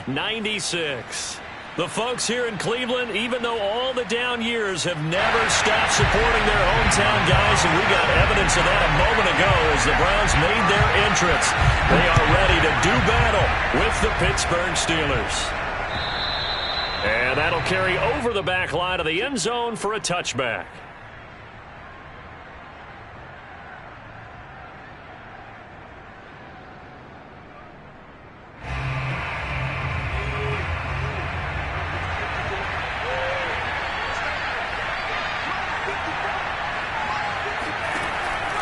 96. The folks here in Cleveland, even though all the down years, have never stopped supporting their hometown guys, and we got evidence of that a moment ago as the Browns made their entrance. They are ready to do battle with the Pittsburgh Steelers. And that'll carry over the back line of the end zone for a touchback.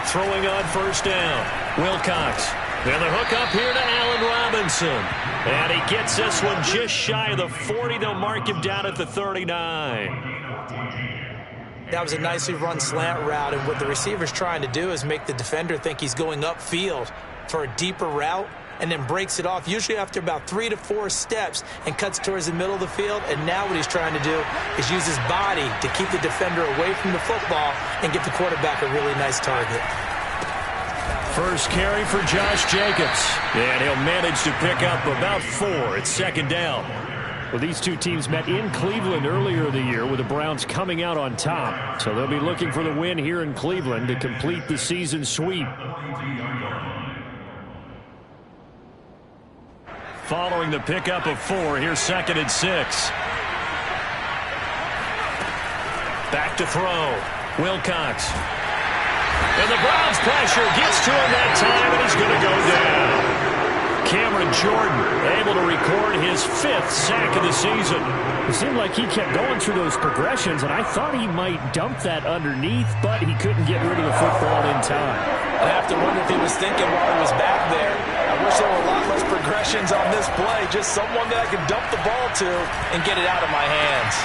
Throwing on first down, Wilcox. And the hook up here to Allen Robinson. And he gets this one just shy of the 40. They'll mark him down at the 39. That was a nicely run slant route, and what the receiver's trying to do is make the defender think he's going upfield for a deeper route, and then breaks it off, usually after about 3 to 4 steps, and cuts towards the middle of the field. And now what he's trying to do is use his body to keep the defender away from the football and get the quarterback a really nice target. First carry for Josh Jacobs, and he'll manage to pick up about 4 at second down. Well, these two teams met in Cleveland earlier in the year with the Browns coming out on top. So they'll be looking for the win here in Cleveland to complete the season sweep. Following the pickup of 4, here's 2nd and 6. Back to throw. Wilcox. And the Browns pressure gets to him that time, and he's going to go down. Cameron Jordan able to record his 5th sack of the season. It seemed like he kept going through those progressions, and I thought he might dump that underneath, but he couldn't get rid of the football in time. I have to wonder if he was thinking while he was back there, I wish there were a lot less progressions on this play, just someone that I could dump the ball to and get it out of my hands.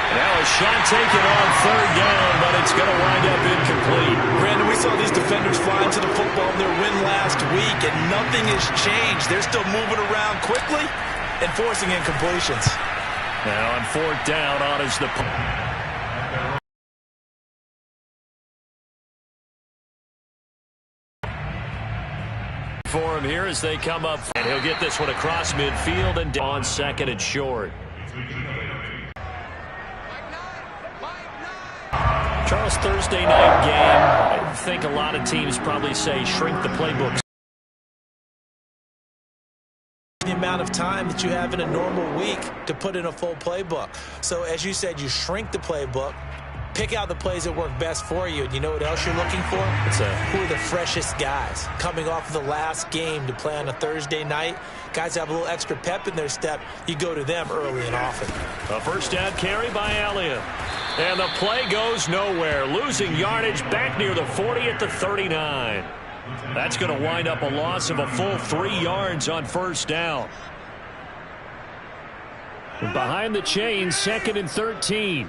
Now a shot taken on 3rd down, but it's going to wind up incomplete. Brandon, we saw these defenders flying to the football in their win last week, and nothing has changed. They're still moving around quickly and forcing incompletions. Now on 4th down, on is the for him here as they come up. And he'll get this one across midfield and on 2nd and short. Charles, Thursday night game, I think a lot of teams probably say shrink the playbook. The amount of time that you have in a normal week to put in a full playbook. So as you said, you shrink the playbook, pick out the plays that work best for you. And you know what else you're looking for? Who are the freshest guys coming off of the last game to play on a Thursday night? Guys have a little extra pep in their step. You go to them early and often. A first down carry by Elliott. And the play goes nowhere. Losing yardage back near the 40 at the 39. That's going to wind up a loss of a full 3 yards on first down. And behind the chains, 2nd and 13.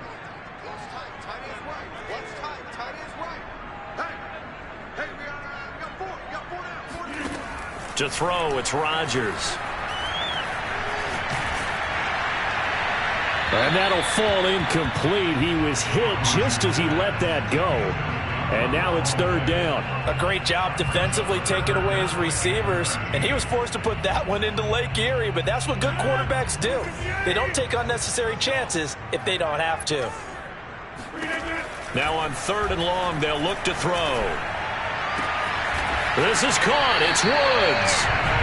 To throw, it's Rodgers. And that'll fall incomplete. He was hit just as he let that go. And now it's 3rd down. A great job defensively taking away his receivers. And he was forced to put that one into Lake Erie. But that's what good quarterbacks do. They don't take unnecessary chances if they don't have to. Now on 3rd and long, they'll look to throw. This is caught. It's Woods.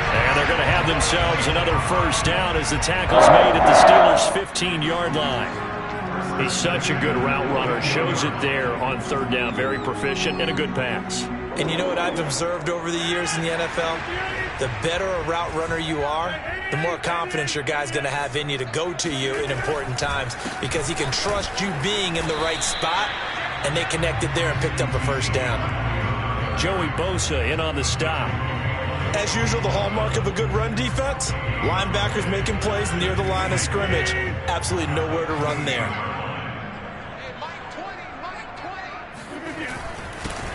And they're going to have themselves another first down as the tackle's made at the Steelers' 15-yard line. He's such a good route runner. Shows it there on 3rd down. Very proficient and a good pass. And you know what I've observed over the years in the NFL? The better a route runner you are, the more confidence your guy's going to have in you to go to you in important times because he can trust you being in the right spot, and they connected there and picked up a first down. Joey Bosa in on the stop. As usual, the hallmark of a good run defense, linebackers making plays near the line of scrimmage. Absolutely nowhere to run there.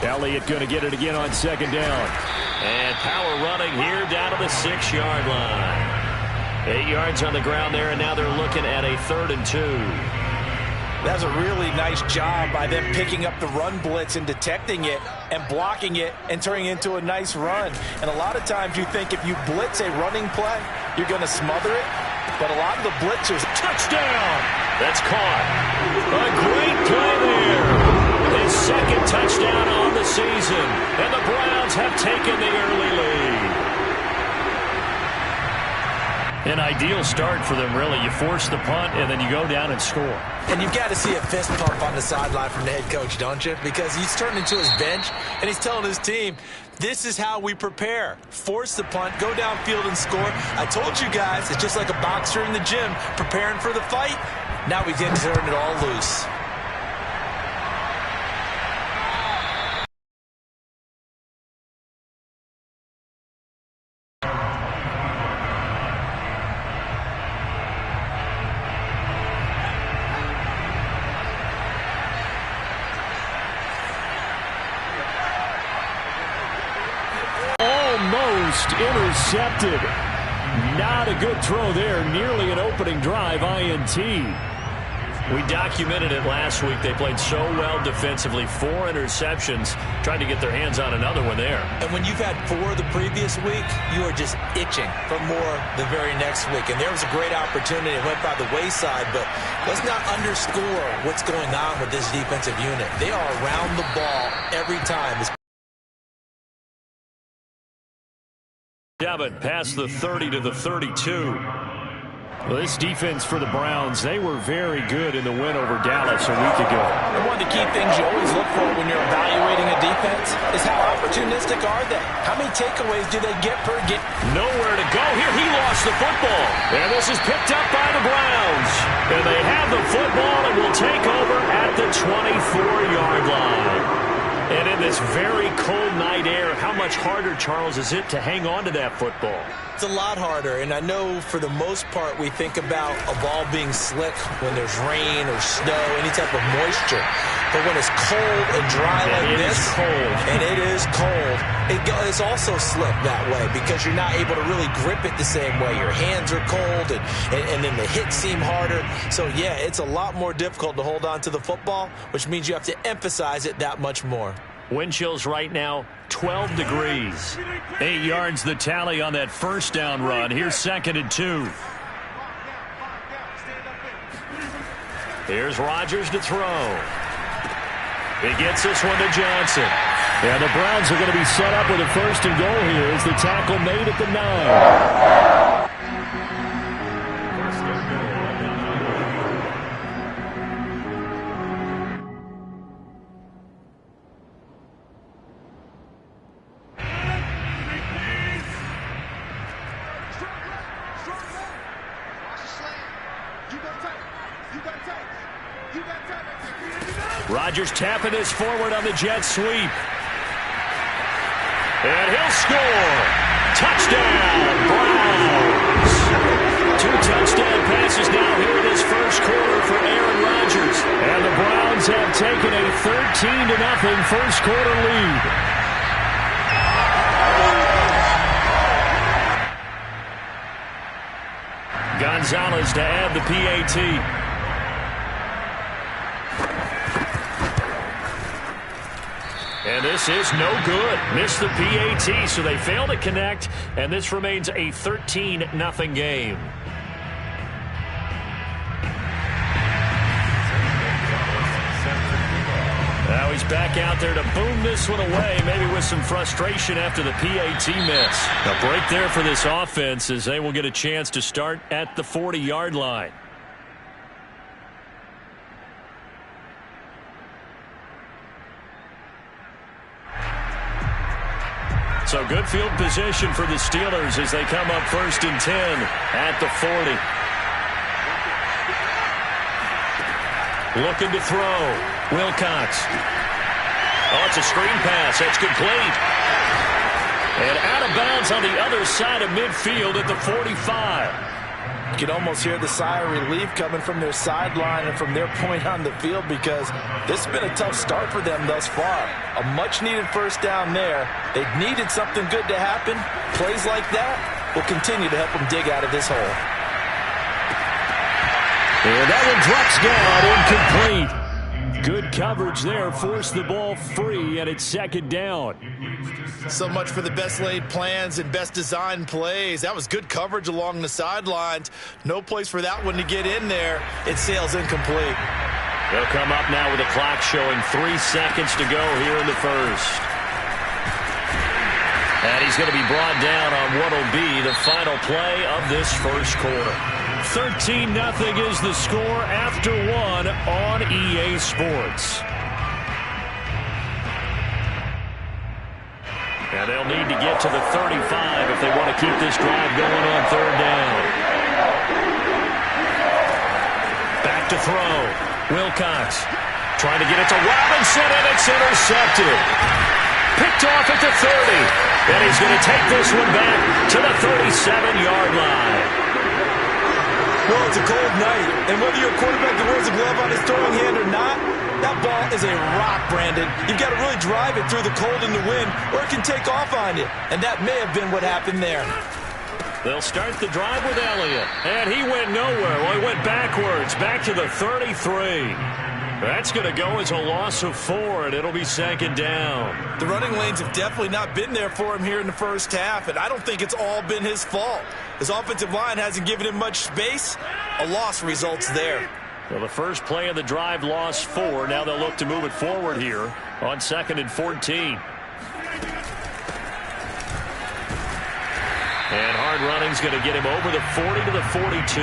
Elliott going to get it again on 2nd down. And power running here down to the 6-yard line. 8 yards on the ground there, and now they're looking at a 3rd and 2. That's a really nice job by them picking up the run blitz and detecting it and blocking it and turning it into a nice run. And a lot of times you think if you blitz a running play, you're going to smother it. But a lot of the blitzers. Touchdown! That's caught. A great play there. His second touchdown on the season. And the Browns have taken the early lead. An ideal start for them, really. You force the punt, and then you go down and score. And you've got to see a fist pump on the sideline from the head coach, don't you? Because he's turned into his bench, and he's telling his team, this is how we prepare. Force the punt, go downfield and score. I told you guys, it's just like a boxer in the gym preparing for the fight. Now we can turn it all loose. Intercepted. Not a good throw there. Nearly an opening drive INT. We documented it last week. They played so well defensively. 4 interceptions. Tried to get their hands on another one there. And when you've had 4 the previous week, you are just itching for more the very next week. And there was a great opportunity. It went by the wayside, but let's not underscore what's going on with this defensive unit. They are around the ball every time. Devin past the 30 to the 32. Well, this defense for the Browns, they were very good in the win over Dallas a week ago. And one of the key things you always look for when you're evaluating a defense is how opportunistic are they? How many takeaways do they get per game? Nowhere to go here. He lost the football. And this is picked up by the Browns. And they have the football and will take over at the 24-yard line. And in this very cold night air, how much harder, Charles, is it to hang on to that football? It's a lot harder, and I know for the most part we think about a ball being slick when there's rain or snow, any type of moisture. But when it's cold and dry like this, and it is cold, it's also slick that way because you're not able to really grip it the same way. Your hands are cold, and then the hits seem harder. So, yeah, it's a lot more difficult to hold on to the football, which means you have to emphasize it that much more. Wind chills right now, 12 degrees. 8 yards the tally on that first down run. Here's 2nd and 2. Here's Rodgers to throw. He gets this one to Johnson. Yeah, the Browns are going to be set up with a 1st and goal here as the tackle made at the 9. Rodgers tapping this forward on the jet sweep. And he'll score. Touchdown, Browns. 2 touchdown passes now here in this first quarter for Aaron Rodgers. And the Browns have taken a 13-0 first quarter lead. Gonzalez to add the PAT. And this is no good. Missed the PAT, so they fail to connect, and this remains a 13-0 game. Now he's back out there to boom this one away, maybe with some frustration after the PAT miss. A break there for this offense as they will get a chance to start at the 40-yard line. So good field position for the Steelers as they come up 1st and 10 at the 40. Looking to throw. Wilcox. Oh, it's a screen pass. That's complete. And out of bounds on the other side of midfield at the 45. You can almost hear the sigh of relief coming from their sideline and from their point on the field because this has been a tough start for them thus far. A much-needed first down there. They needed something good to happen. Plays like that will continue to help them dig out of this hole. And that one drops down incomplete. Good coverage there. Forced the ball free, and it's second down. So much for the best laid plans and best designed plays. That was good coverage along the sidelines. No place for that one to get in there. It sails incomplete. They'll come up now with a clock showing 3 seconds to go here in the first. And he's going to be brought down on what will be the final play of this first quarter. 13-0 is the score after one on EA Sports. And they'll need to get to the 35 if they want to keep this drive going on third down. Back to throw. Wilcox trying to get it to Robinson, and it's intercepted. Picked off at the 30. And he's going to take this one back to the 37-yard line. Well, it's a cold night, and whether you're a quarterback that wears a glove on his throwing hand or not, that ball is a rock, Brandon. You've got to really drive it through the cold and the wind, or it can take off on you. And that may have been what happened there. They'll start the drive with Elliott. And he went nowhere. Well, he went backwards, back to the 33. That's going to go as a loss of 4, and it'll be second down. The running lanes have definitely not been there for him here in the first half, and I don't think it's all been his fault. His offensive line hasn't given him much space. A loss results there. Well, the first play of the drive lost 4. Now they'll look to move it forward here on 2nd and 14. And hard running's going to get him over the 40 to the 42.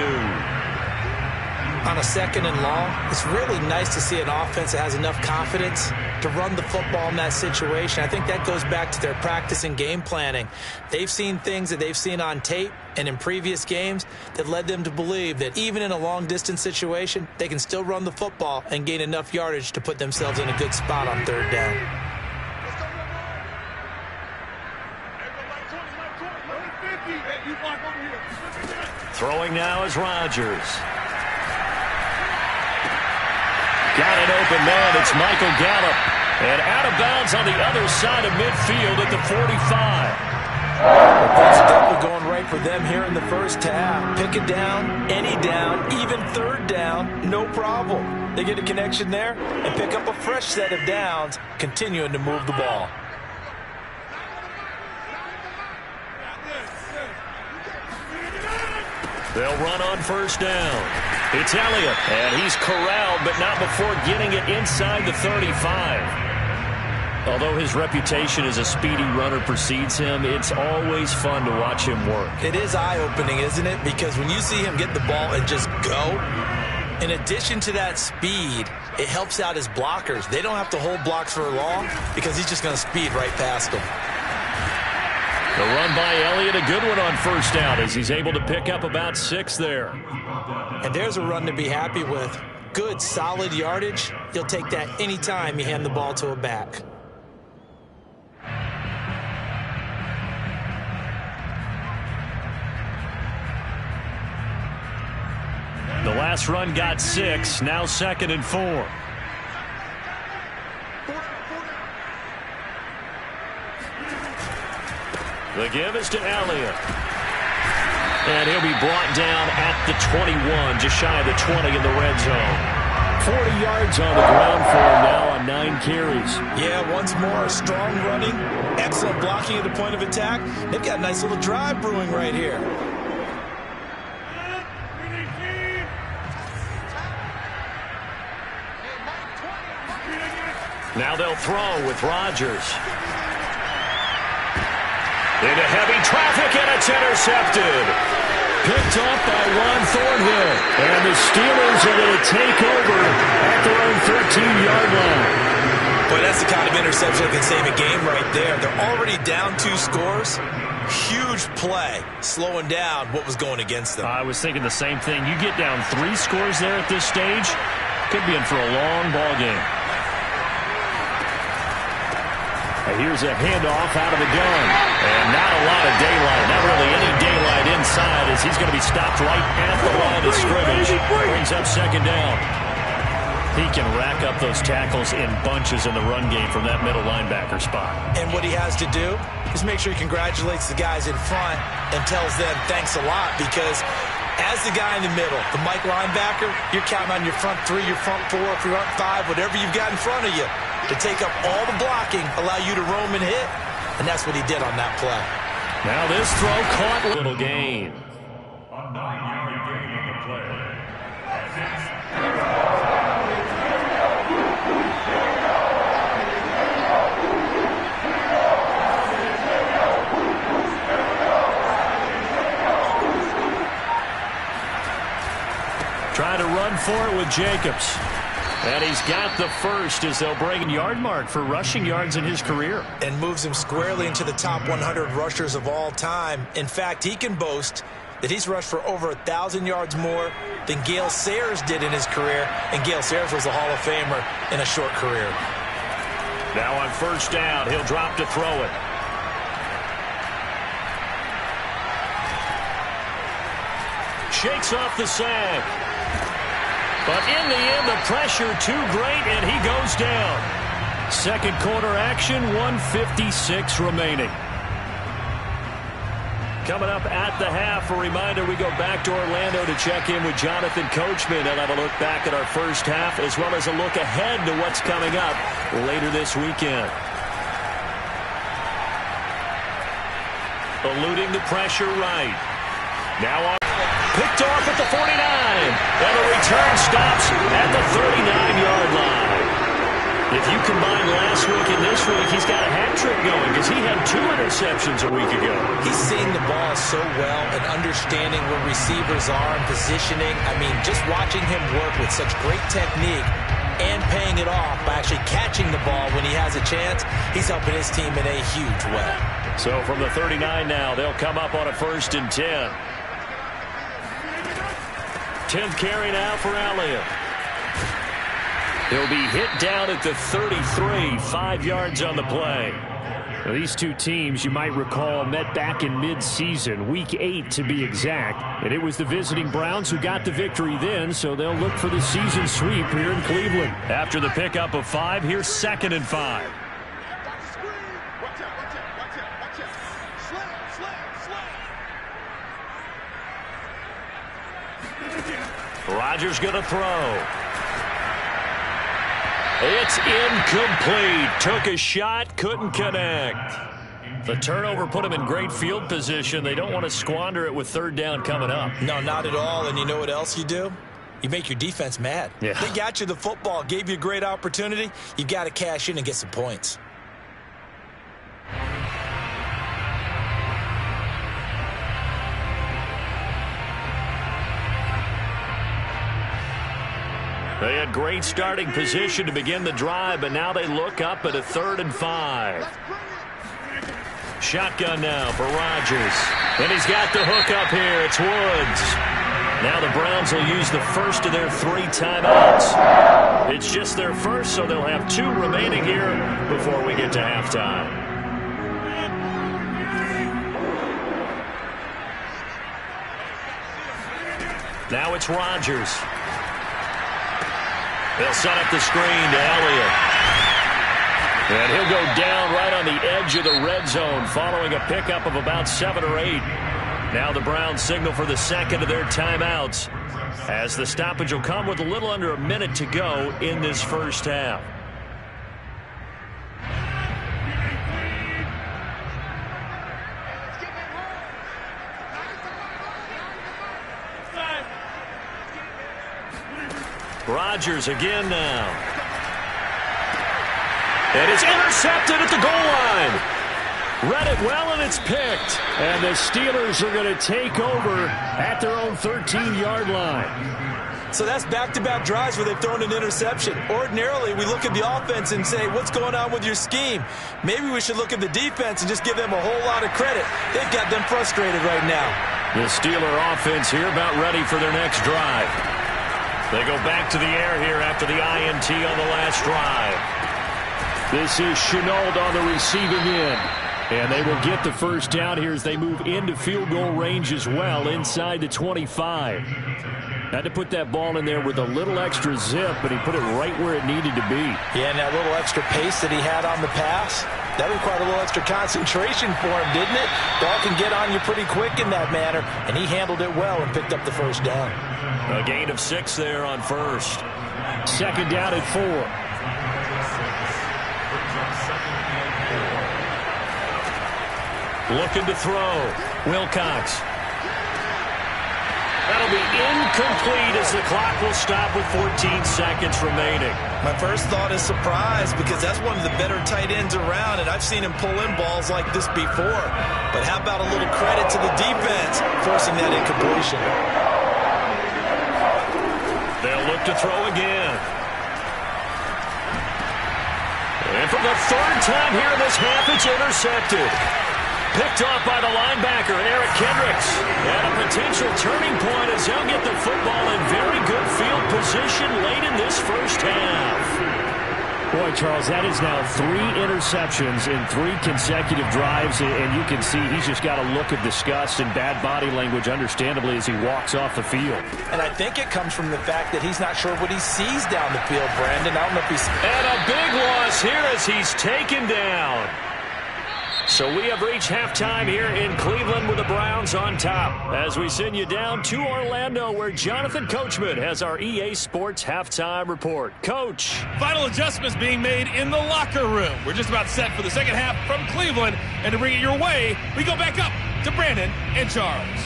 On a 2nd and long, it's really nice to see an offense that has enough confidence to run the football in that situation. I think that goes back to their practice and game planning. They've seen things that they've seen on tape and in previous games that led them to believe that even in a long-distance situation, they can still run the football and gain enough yardage to put themselves in a good spot on third down. Throwing now is Rodgers. Got an open man. It's Michael Gallup. And out of bounds on the other side of midfield at the 45. Well, things are definitely going right for them here in the first half. Pick it down, any down, even third down, no problem. They get a connection there and pick up a fresh set of downs, continuing to move the ball. They'll run on first down. It's Elliott, and he's corralled, but not before getting it inside the 35. Although his reputation as a speedy runner precedes him, it's always fun to watch him work. It is eye-opening, isn't it? Because when you see him get the ball and just go, in addition to that speed, it helps out his blockers. They don't have to hold blocks for long because he's just going to speed right past them. The run by Elliott, a good one on first down as he's able to pick up about 6 there. And there's a run to be happy with. Good, solid yardage. You'll take that anytime you hand the ball to a back. The last run got 6, now 2nd and 4. The give is to Elliott. And he'll be brought down at the 21, just shy of the 20 in the red zone. 40 yards on the ground for him now on 9 carries. Yeah, once more, strong running, excellent blocking at the point of attack. They've got a nice little drive brewing right here. Now they'll throw with Rodgers. Into heavy traffic, and it's intercepted. Picked off by Juan Thornhill. And the Steelers are going to take over at their own 13-yard line. Boy, that's the kind of interception that can save a game right there. They're already down 2 scores. Huge play, slowing down what was going against them. I was thinking the same thing. You get down 3 scores there at this stage, could be in for a long ball game. Here's a handoff out of the gun. And not a lot of daylight. Not really any daylight inside as he's going to be stopped right at the line of scrimmage. Brings up second down. He can rack up those tackles in bunches in the run game from that middle linebacker spot. And what he has to do is make sure he congratulates the guys in front and tells them thanks a lot, because As the guy in the middle, the Mike linebacker, you're counting on your front three, your front four, front five, whatever you've got in front of you to take up all the blocking, allow you to roam and hit. And that's what he did on that play. Now this throw caught. Little gain. A 9-yard gain on the play. Trying to run for it with Jacobs. And he's got the first as they'll bring a yard mark for rushing yards in his career. And moves him squarely into the top 100 rushers of all time. In fact, he can boast that he's rushed for over 1,000 yards more than Gale Sayers did in his career. And Gale Sayers was a Hall of Famer in a short career. Now on first down, he'll drop to throw it. Shakes off the sack. But in the end, the pressure too great, and he goes down. Second quarter action, 1:56 remaining. Coming up at the half, a reminder, we go back to Orlando to check in with Jonathan Coachman and have a look back at our first half, as well as a look ahead to what's coming up later this weekend. Eluding the pressure right. Now on. Picked off at the 49, and the return stops at the 39-yard line. If you combine last week and this week, he's got a hat trick going because he had 2 interceptions a week ago. He's seeing the ball so well and understanding where receivers are and positioning. I mean, just watching him work with such great technique and paying it off by actually catching the ball when he has a chance, he's helping his team in a huge way. So from the 39 now, they'll come up on a 1st and 10. 10th carry now for Elliott. He'll be hit down at the 33, 5 yards on the play. Now, these two teams, you might recall, met back in mid-season, week 8 to be exact. And it was the visiting Browns who got the victory then, so they'll look for the season sweep here in Cleveland. After the pickup of 5, here's 2nd and 5. Rodgers going to throw. It's incomplete. Took a shot, couldn't connect. The turnover put him in great field position. They don't want to squander it with 3rd down coming up. No, not at all. And you know what else you do? You make your defense mad. Yeah. They got you the football, gave you a great opportunity. You got to cash in and get some points. They had great starting position to begin the drive, but now they look up at a 3rd and 5. Shotgun now for Rodgers. And he's got the hook up here. It's Woods. Now the Browns will use the first of their 3 timeouts. It's just their first, so they'll have 2 remaining here before we get to halftime. Now it's Rodgers. They'll set up the screen to Elliott. And he'll go down right on the edge of the red zone following a pickup of about 7 or 8. Now the Browns signal for the 2nd of their timeouts as the stoppage will come with a little under a minute to go in this first half. Rodgers again now. And it's intercepted at the goal line. Read it well, and it's picked. And the Steelers are going to take over at their own 13-yard line. So that's back-to-back drives where they've thrown an interception. Ordinarily, we look at the offense and say, what's going on with your scheme? Maybe we should look at the defense and just give them a whole lot of credit. They've got them frustrated right now. The Steeler offense here about ready for their next drive. They go back to the air here after the INT on the last drive. This is Shenault on the receiving end. And they will get the first down here as they move into field goal range as well, inside the 25. Had to put that ball in there with a little extra zip, but he put it right where it needed to be. Yeah, and that little extra pace that he had on the pass, That required a little extra concentration for him, didn't it? Ball can get on you pretty quick in that manner, and he handled it well and picked up the first down. A gain of 6 there on first. Second down at 4. Looking to throw. Wilcox. That'll be incomplete as the clock will stop with 14 seconds remaining. My first thought is surprise because that's one of the better tight ends around, and I've seen him pull in balls like this before. But how about a little credit to the defense forcing that incompletion? They'll look to throw again. And for the third time here in this half, it's intercepted. Picked off by the linebacker, Eric Kendricks. And a potential turning point as they'll get the football in very good field position late in this first half. Boy, Charles, that is now 3 interceptions in 3 consecutive drives, and you can see he's just got a look of disgust and bad body language, understandably, as he walks off the field. And I think it comes from the fact that he's not sure what he sees down the field, Brandon. I don't know if he's... And a big loss here as he's taken down. So we have reached halftime here in Cleveland with the Browns on top. As we send you down to Orlando, where Jonathan Coachman has our EA Sports halftime report. Coach. Final adjustments being made in the locker room. We're just about set for the second half from Cleveland. And to bring it your way, we go back up to Brandon and Charles.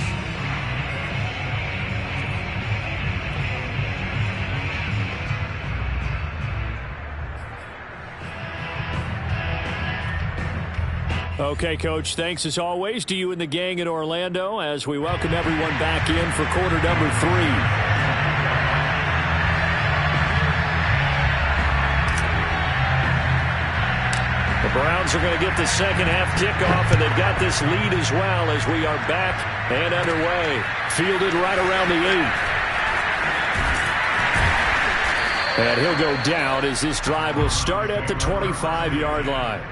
Okay, Coach, thanks as always to you and the gang in Orlando as we welcome everyone back in for quarter number 3. The Browns are going to get the second half kickoff, and they've got this lead as well as we are back and underway. Fielded right around the 8. And he'll go down as this drive will start at the 25-yard line.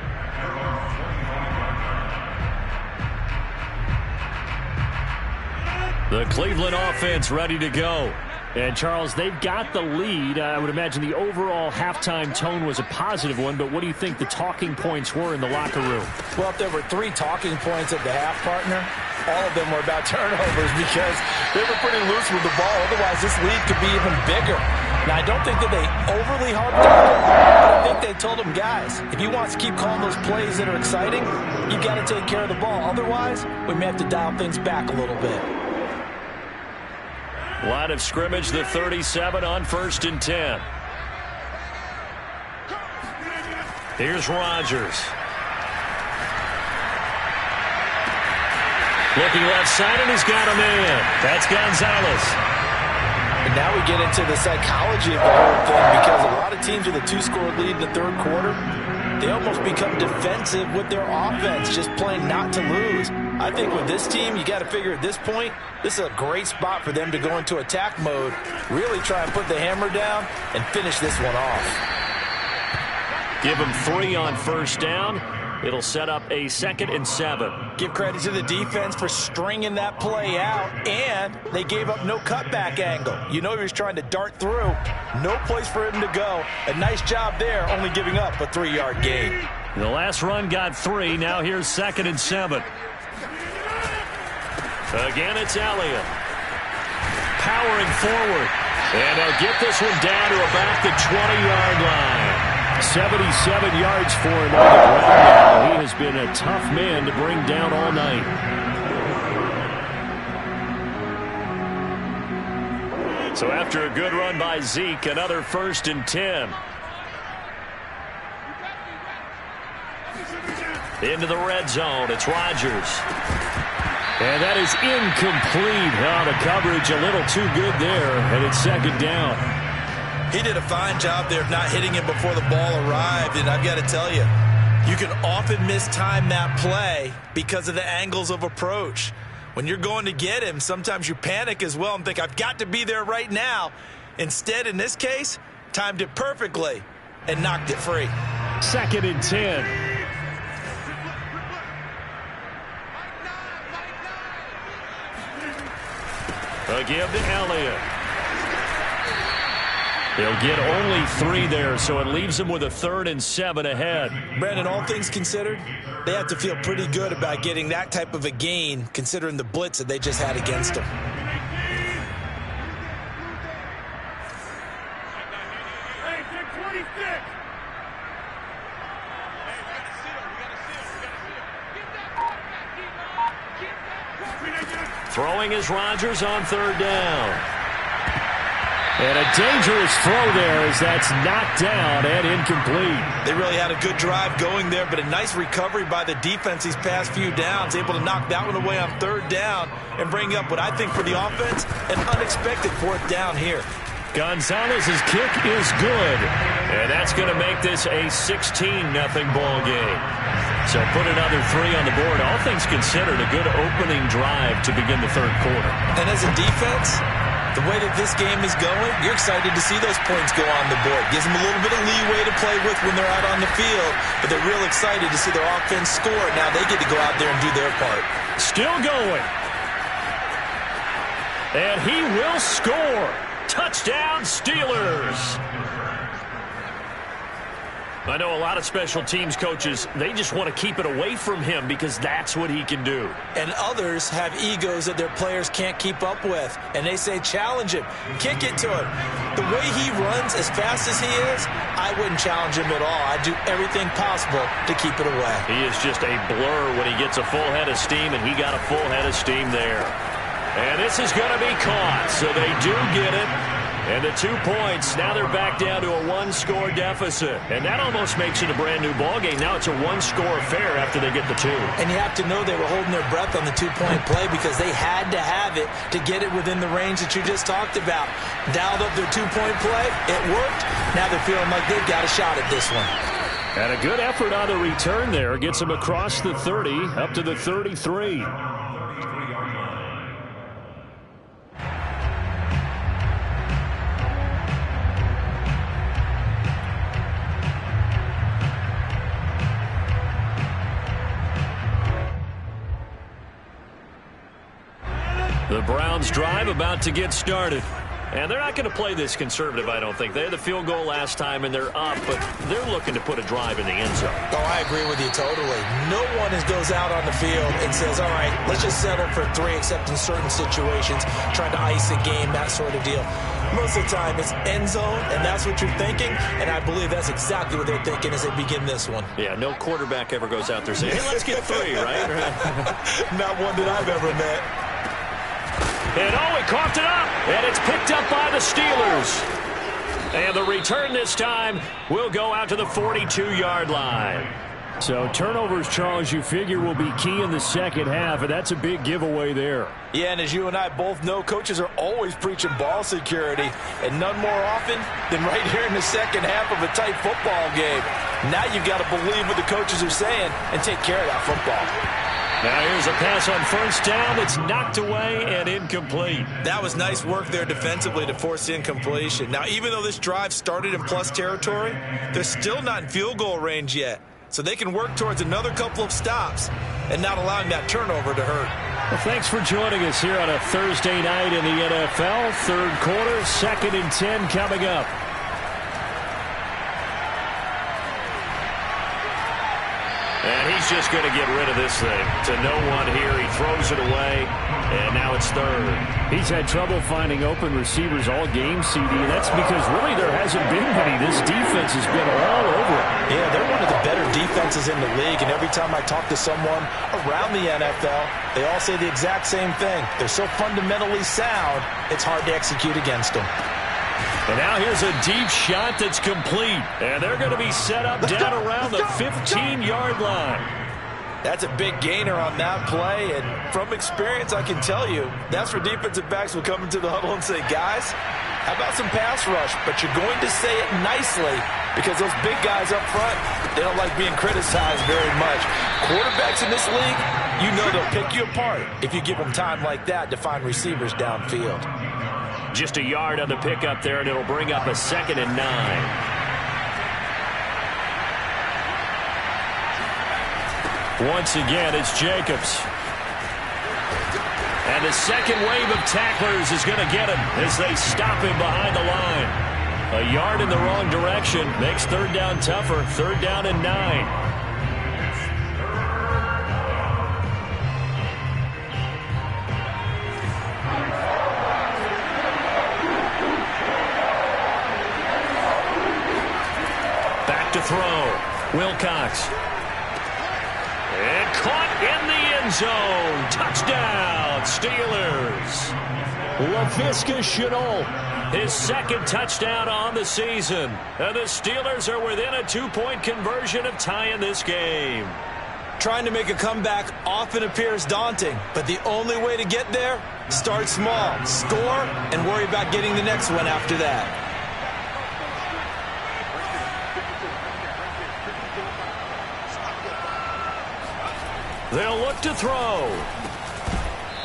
The Cleveland offense ready to go. And, Charles, they've got the lead. I would imagine the overall halftime tone was a positive one, but what do you think the talking points were in the locker room? Well, if there were 3 talking points at the half, partner, all of them were about turnovers because they were pretty loose with the ball. Otherwise, this lead could be even bigger. Now, I don't think that they overly harped on it, but I think they told them, guys, if you want to keep calling those plays that are exciting, you've got to take care of the ball. Otherwise, we may have to dial things back a little bit. Line of scrimmage, the 37 on 1st and 10. Here's Rodgers. Looking left side, and he's got a man. That's Gonzalez. And now we get into the psychology of the whole thing because a lot of teams with a 2-score lead in the third quarter, they almost become defensive with their offense, just playing not to lose. I think with this team, you got to figure at this point, this is a great spot for them to go into attack mode, really try and put the hammer down and finish this one off. Give them 3 on 1st down. It'll set up a 2nd and 7. Give credit to the defense for stringing that play out, and they gave up no cutback angle. You know he was trying to dart through. No place for him to go. A nice job there, only giving up a 3-yard gain. The last run got 3. Now here's 2nd and 7. Again, it's Elliott. Powering forward. And they'll get this one down to about the 20-yard line. 77 yards for him on the ground now. He has been a tough man to bring down all night. So after a good run by Zeke, another 1st and 10. Into the red zone, it's Rodgers. And that is incomplete. Oh, the coverage a little too good there, and it's 2nd down. He did a fine job there of not hitting him before the ball arrived, and I've got to tell you, you can often mistime that play because of the angles of approach. When you're going to get him, sometimes you panic as well and think, I've got to be there right now. Instead, in this case, timed it perfectly and knocked it free. 2nd and 10. A give to Elliott. He'll get only 3 there, so it leaves him with a 3rd and 7 ahead. Brandon, all things considered, they have to feel pretty good about getting that type of a gain, considering the blitz that they just had against them. Throwing is Rodgers on 3rd down. And a dangerous throw there as that's knocked down and incomplete. They really had a good drive going there, but a nice recovery by the defense these past few downs, able to knock that one away on 3rd down and bring up what I think for the offense, an unexpected 4th down here. Gonzalez's kick is good, and that's going to make this a 16-0 ball game. So put another 3 on the board. All things considered, a good opening drive to begin the 3rd quarter. And as a defense, the way that this game is going, you're excited to see those points go on the board. Gives them a little bit of leeway to play with when they're out on the field, but they're real excited to see their offense score. Now they get to go out there and do their part. Still going. And he will score. Touchdown, Steelers. I know a lot of special teams coaches, they just want to keep it away from him because that's what he can do. And others have egos that their players can't keep up with. And they say, challenge him, kick it to him. The way he runs as fast as he is, I wouldn't challenge him at all. I'd do everything possible to keep it away. He is just a blur when he gets a full head of steam, and he got a full head of steam there. And this is going to be caught, so they do get it. And the 2 points, now they're back down to a 1-score deficit. And that almost makes it a brand-new ballgame. Now it's a 1-score affair after they get the 2. And you have to know they were holding their breath on the 2-point play because they had to have it to get it within the range that you just talked about. Dialed up their 2-point play. It worked. Now they're feeling like they've got a shot at this one. And a good effort on the return there. Gets them across the 30, up to the 33. The Browns drive about to get started. And they're not going to play this conservative, I don't think. They had the field goal last time, and they're up, but they're looking to put a drive in the end zone. Oh, I agree with you totally. No one goes out on the field and says, all right, let's just settle for 3, except in certain situations, trying to ice a game, that sort of deal. Most of the time, it's end zone, and that's what you're thinking, and I believe that's exactly what they're thinking as they begin this one. Yeah, no quarterback ever goes out there saying, hey, let's get 3, right? Not one that I've ever met. And he coughed it up, and it's picked up by the Steelers. And the return this time will go out to the 42-yard line. So turnovers, Charles, you figure will be key in the second half, and that's a big giveaway there. Yeah, and as you and I both know, coaches are always preaching ball security, and none more often than right here in the second half of a tight football game. Now you've got to believe what the coaches are saying and take care of that football. Now here's a pass on 1st down. It's knocked away and incomplete. That was nice work there defensively to force incompletion. Now, even though this drive started in plus territory, they're still not in field goal range yet. So they can work towards another couple of stops and not allowing that turnover to hurt. Well, thanks for joining us here on a Thursday night in the NFL. 3rd quarter, 2nd and 10 coming up. And he's just going to get rid of this thing. To no one here. He throws it away, and now it's 3rd. He's had trouble finding open receivers all game, CD, and that's because really there hasn't been many. This defense has been all over it. Yeah, they're one of the better defenses in the league, and every time I talk to someone around the NFL, they all say the exact same thing. They're so fundamentally sound, it's hard to execute against them. And now here's a deep shot that's complete. And they're going to be set up down around the 15-yard line. That's a big gainer on that play. And from experience, I can tell you, that's where defensive backs will come into the huddle and say, guys, how about some pass rush? But you're going to say it nicely because those big guys up front, they don't like being criticized very much. Quarterbacks in this league, you know they'll pick you apart if you give them time like that to find receivers downfield. Just a yard on the pickup there, and it'll bring up a 2nd and 9. Once again, it's Jacobs. And the second wave of tacklers is going to get him as they stop him behind the line. A yard in the wrong direction makes third down tougher. Third down and 9. To throw. Wilcox. And caught in the end zone. Touchdown, Steelers. Laviska Shenault, his second touchdown on the season. And the Steelers are within a 2-point conversion of tying this game. Trying to make a comeback often appears daunting, but the only way to get there, start small, score, and worry about getting the next one after that. They'll look to throw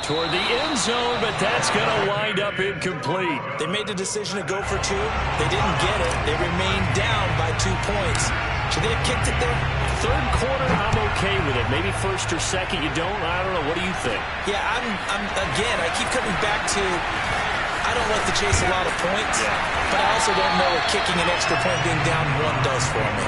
toward the end zone, but that's going to wind up incomplete. They made the decision to go for 2. They didn't get it. They remained down by 2 points. Should they have kicked it there? Third quarter, I'm okay with it. Maybe first or second, you don't. I don't know. What do you think? Yeah, again, I keep coming back to I don't like to chase a lot of points, but I also don't know what kicking an extra point being down 1 does for me.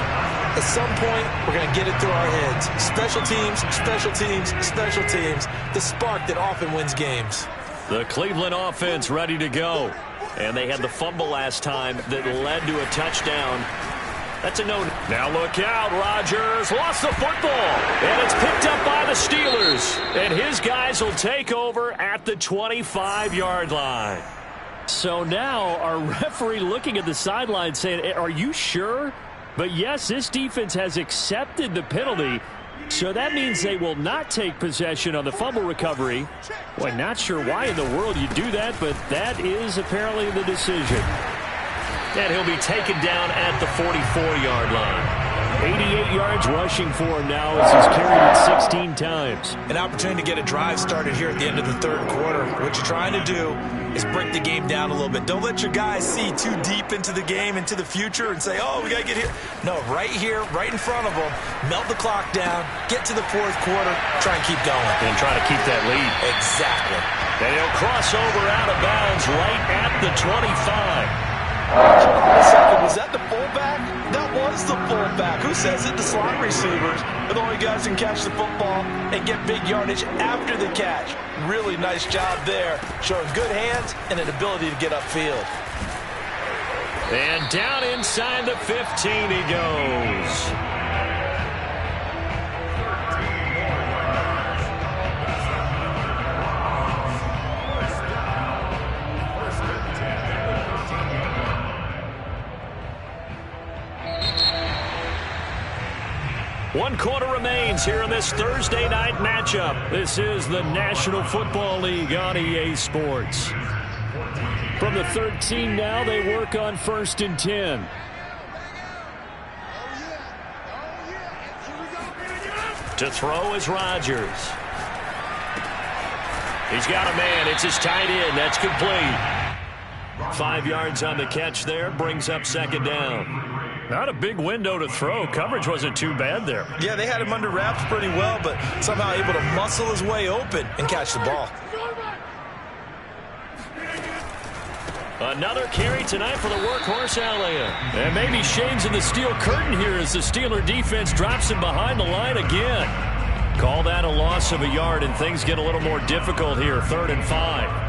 At some point, we're going to get it through our heads. Special teams, special teams, special teams. The spark that often wins games. The Cleveland offense ready to go. And they had the fumble last time that led to a touchdown. That's a no. Now look out. Rodgers lost the football. And it's picked up by the Steelers. And his guys will take over at the 25-yard line. So now our referee looking at the sideline saying, are you sure? But yes, this defense has accepted the penalty, so that means they will not take possession on the fumble recovery. Well, not sure why in the world you do that, but that is apparently the decision. And he'll be taken down at the 44-yard line. 88 yards rushing for him now as he's carried it 16 times. An opportunity to get a drive started here at the end of the third quarter. What you're trying to do is break the game down a little bit. Don't let your guys see too deep into the game, into the future, and say, oh, we got to get here. No, right here, right in front of them, melt the clock down, get to the fourth quarter, try and keep going. And try to keep that lead. Exactly. And he'll cross over out of bounds right at the 25. Wait a second, was that the fullback? That was the fullback. Who says it? The slot receivers are the only guys who can catch the football and get big yardage after the catch. Really nice job there, showing good hands and an ability to get upfield. And down inside the 15 he goes. One quarter remains here in this Thursday night matchup. This is the National Football League on EA Sports. From the 13 now, they work on 1st and 10. To throw is Rodgers. He's got a man. It's his tight end. That's complete. 5 yards on the catch there. Brings up second down. Not a big window to throw. Coverage wasn't too bad there. Yeah, they had him under wraps pretty well, but somehow able to muscle his way open and catch the ball. Another carry tonight for the workhorse Elliott. And maybe shades in the steel curtain here as the Steeler defense drops him behind the line again. Call that a loss of a yard, and things get a little more difficult here. 3rd and 5.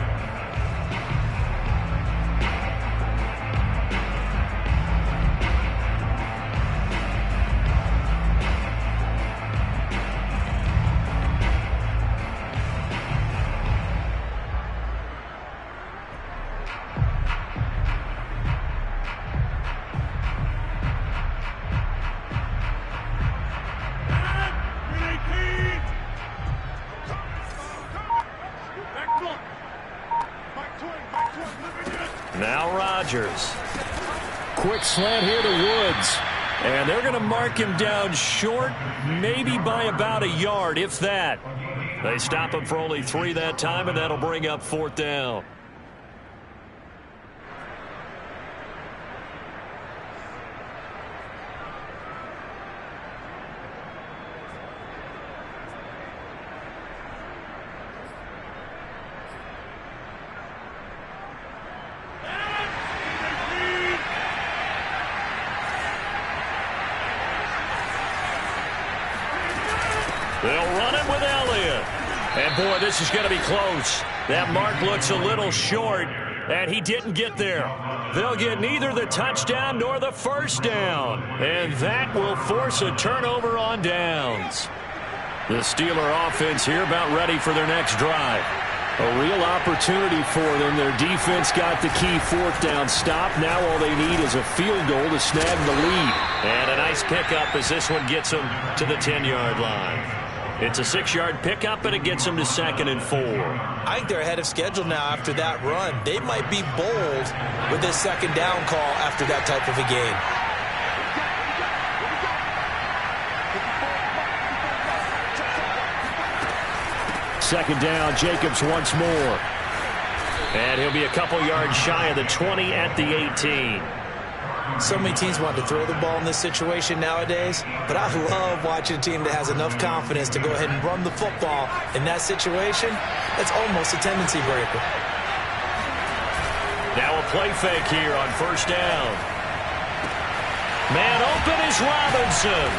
Now Rodgers. Quick slant here to Woods. And they're going to mark him down short, maybe by about a yard, if that. They stop him for only 3 that time, and that'll bring up 4th down. And, boy, this is going to be close. That mark looks a little short, and he didn't get there. They'll get neither the touchdown nor the first down. And that will force a turnover on downs. The Steeler offense here about ready for their next drive. A real opportunity for them. Their defense got the key fourth down stop. Now all they need is a field goal to snag the lead. And a nice pickup as this one gets them to the 10-yard line. It's a 6-yard pickup, and it gets them to 2nd and 4. I think they're ahead of schedule now after that run. They might be bold with this 2nd down call after that type of a game. Second down, Jacobs once more. And he'll be a couple yards shy of the 20 at the 18. So many teams want to throw the ball in this situation nowadays, but I love watching a team that has enough confidence to go ahead and run the football in that situation. That's almost a tendency breaker. Now a play fake here on first down. Man open is Robinson.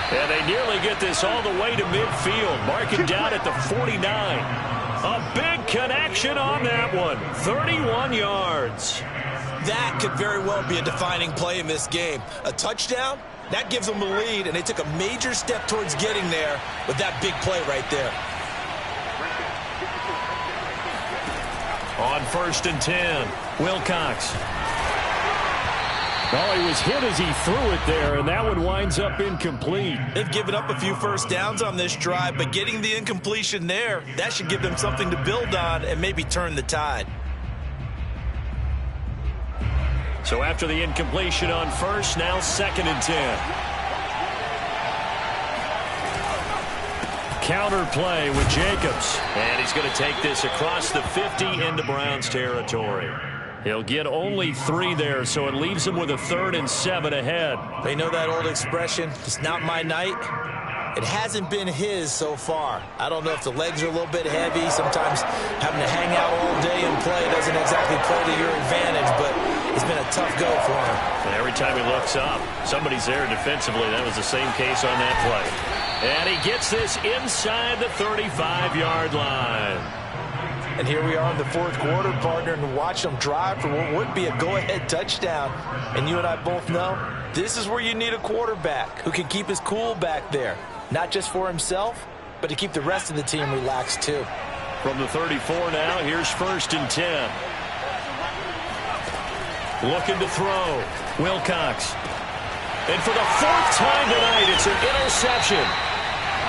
And they nearly get this all the way to midfield. Marking down at the 49. A big connection on that one. 31 yards. That could very well be a defining play in this game. A touchdown, that gives them the lead, and they took a major step towards getting there with that big play right there. On 1st and 10, Wilcox. Oh, he was hit as he threw it there, and that one winds up incomplete. They've given up a few first downs on this drive, but getting the incompletion there, that should give them something to build on and maybe turn the tide. So after the incompletion on first, now 2nd and 10. Counter play with Jacobs. And he's going to take this across the 50 into Browns territory. He'll get only 3 there, so it leaves him with a 3rd and 7 ahead. They know that old expression, it's not my night. It hasn't been his so far. I don't know if the legs are a little bit heavy. Sometimes having to hang out all day and play doesn't exactly play to your advantage, but it's been a tough go for him. And every time he looks up, somebody's there defensively. That was the same case on that play. And he gets this inside the 35-yard line. And here we are in the 4th quarter, partner, and watch them drive for what would be a go-ahead touchdown. And you and I both know this is where you need a quarterback who can keep his cool back there. Not just for himself, but to keep the rest of the team relaxed too. From the 34 now, here's 1st and 10. Looking to throw. Wilcox. And for the 4th time tonight, it's an interception.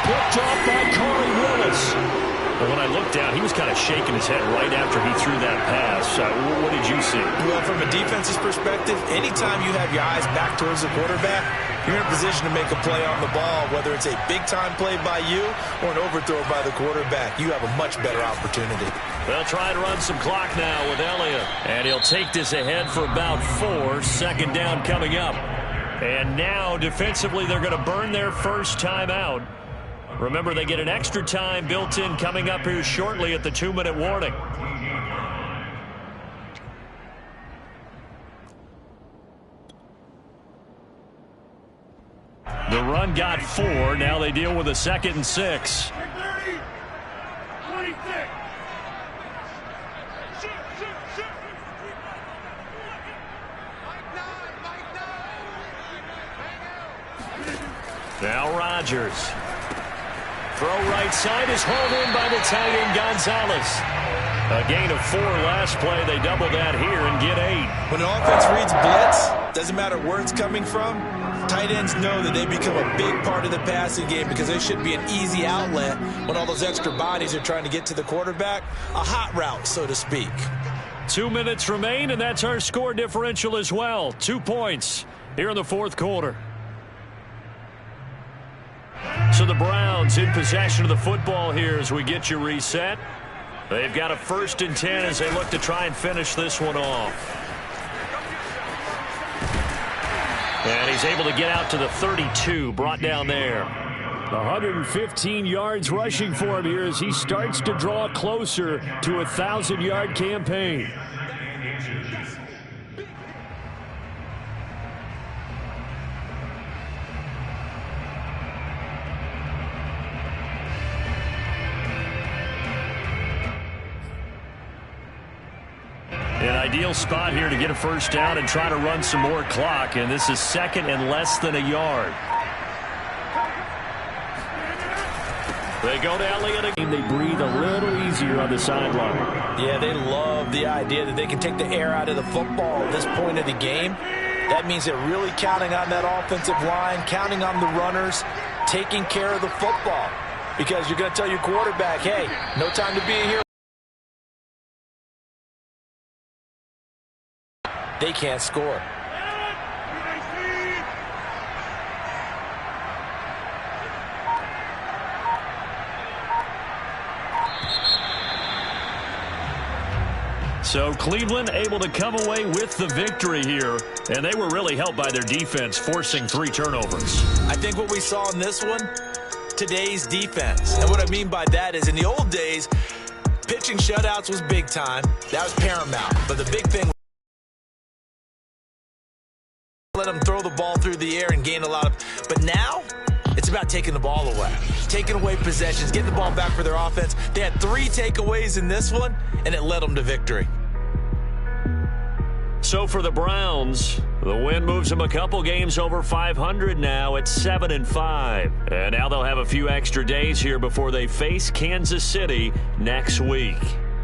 Picked off by Corey Willis. But when I looked down, he was kind of shaking his head right after he threw that pass. What did you see? Well, from a defense's perspective, anytime you have your eyes back towards the quarterback, you're in a position to make a play on the ball, whether it's a big-time play by you or an overthrow by the quarterback. You have a much better opportunity. They'll try to run some clock now with Elliott. And he'll take this ahead for about 4. 2nd down coming up. And now, defensively, they're going to burn their first timeout. Remember, they get an extra time built in coming up here shortly at the 2-minute warning. The run got 4. Now they deal with a 2nd and 6. Now Rodgers. Throw right side is hauled in by the tight end Gonzalez. A gain of 4 last play. They double that here and get 8. When an offense reads blitz, doesn't matter where it's coming from, tight ends know that they become a big part of the passing game because they should be an easy outlet when all those extra bodies are trying to get to the quarterback. A hot route, so to speak. 2 minutes remain, and that's our score differential as well. 2 points here in the 4th quarter. So the Browns in possession of the football here as we get you reset. They've got a 1st and 10 as they look to try and finish this one off. And he's able to get out to the 32, brought down there. 115 yards rushing for him here as he starts to draw closer to a 1,000-yard campaign. Ideal spot here to get a first down and try to run some more clock, and this is second and less than a yard. They go to Elliott again. They breathe a little easier on the sideline. Yeah, they love the idea that they can take the air out of the football at this point of the game. That means they're really counting on that offensive line, counting on the runners, taking care of the football. Because you're going to tell your quarterback, hey, no time to be here. They can't score. So Cleveland able to come away with the victory here, and they were really helped by their defense forcing 3 turnovers. I think what we saw in this one, today's defense. And what I mean by that is in the old days, pitching shutouts was big time. That was paramount. But the big thing was let them throw the ball through the air and gain a lot of. But now it's about taking the ball away, taking away possessions, getting the ball back for their offense. They had 3 takeaways in this one, and it led them to victory. So for the Browns, the win moves them a couple games over 500 now at 7-5. And now they'll have a few extra days here before they face Kansas City next week.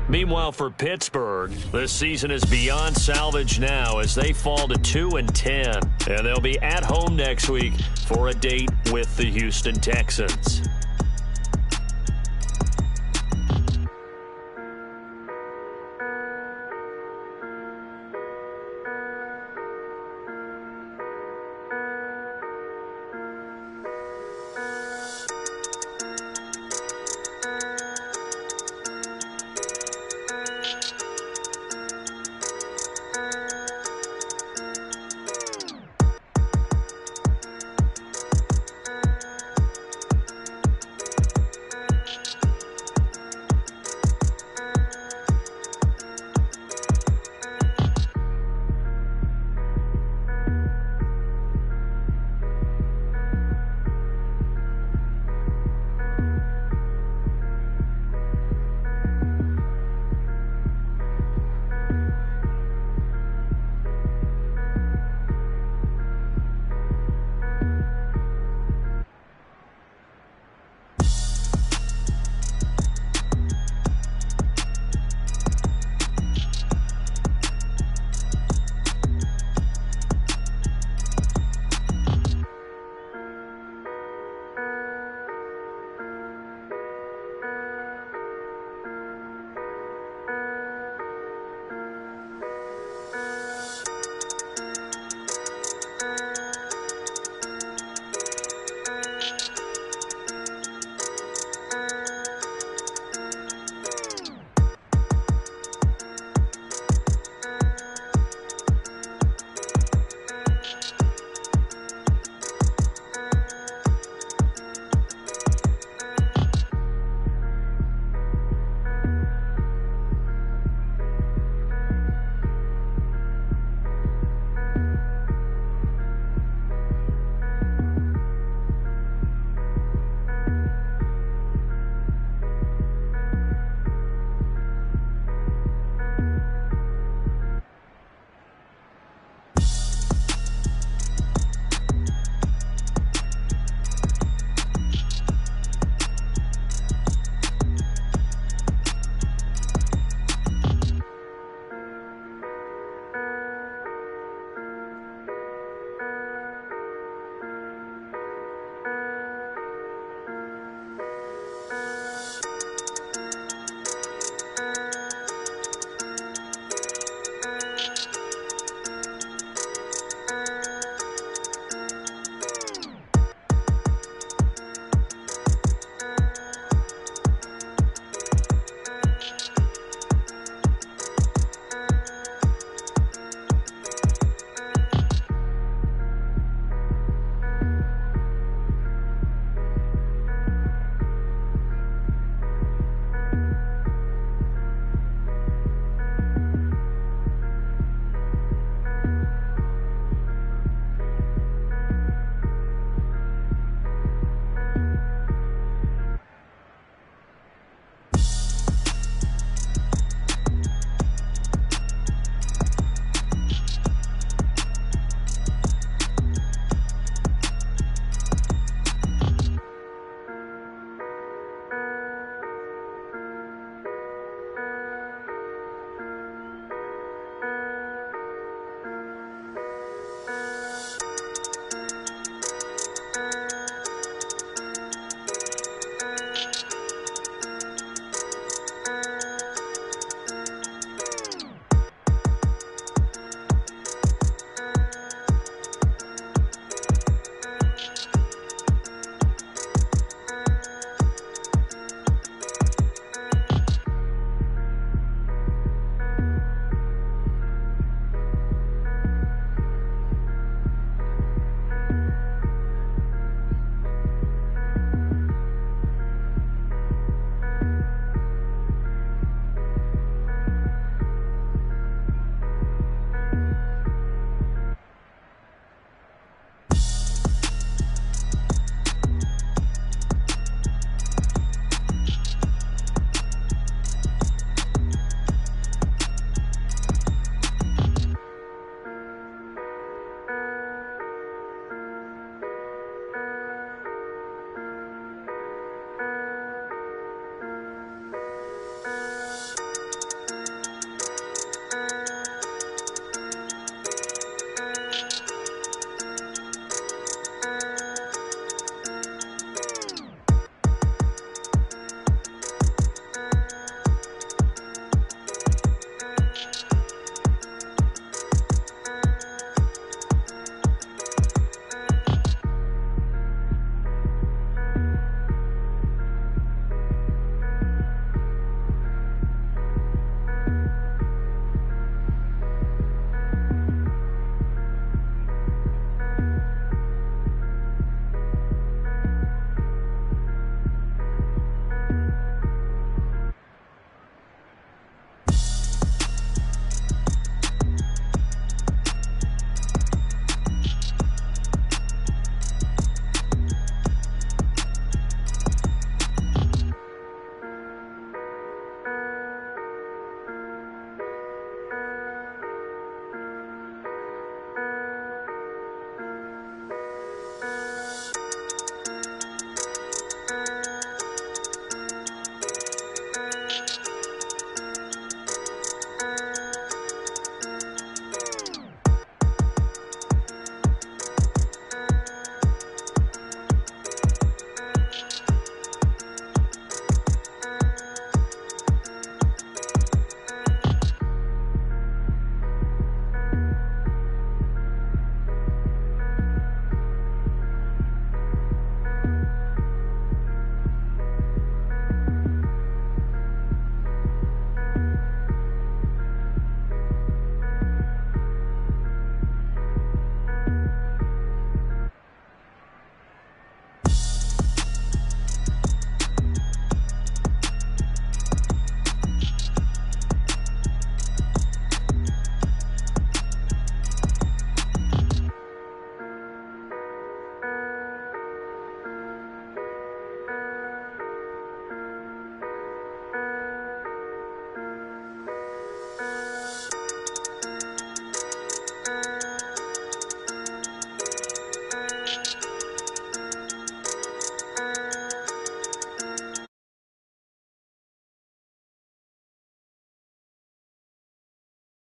Meanwhile, for Pittsburgh, this season is beyond salvage now as they fall to 2-10. And they'll be at home next week for a date with the Houston Texans.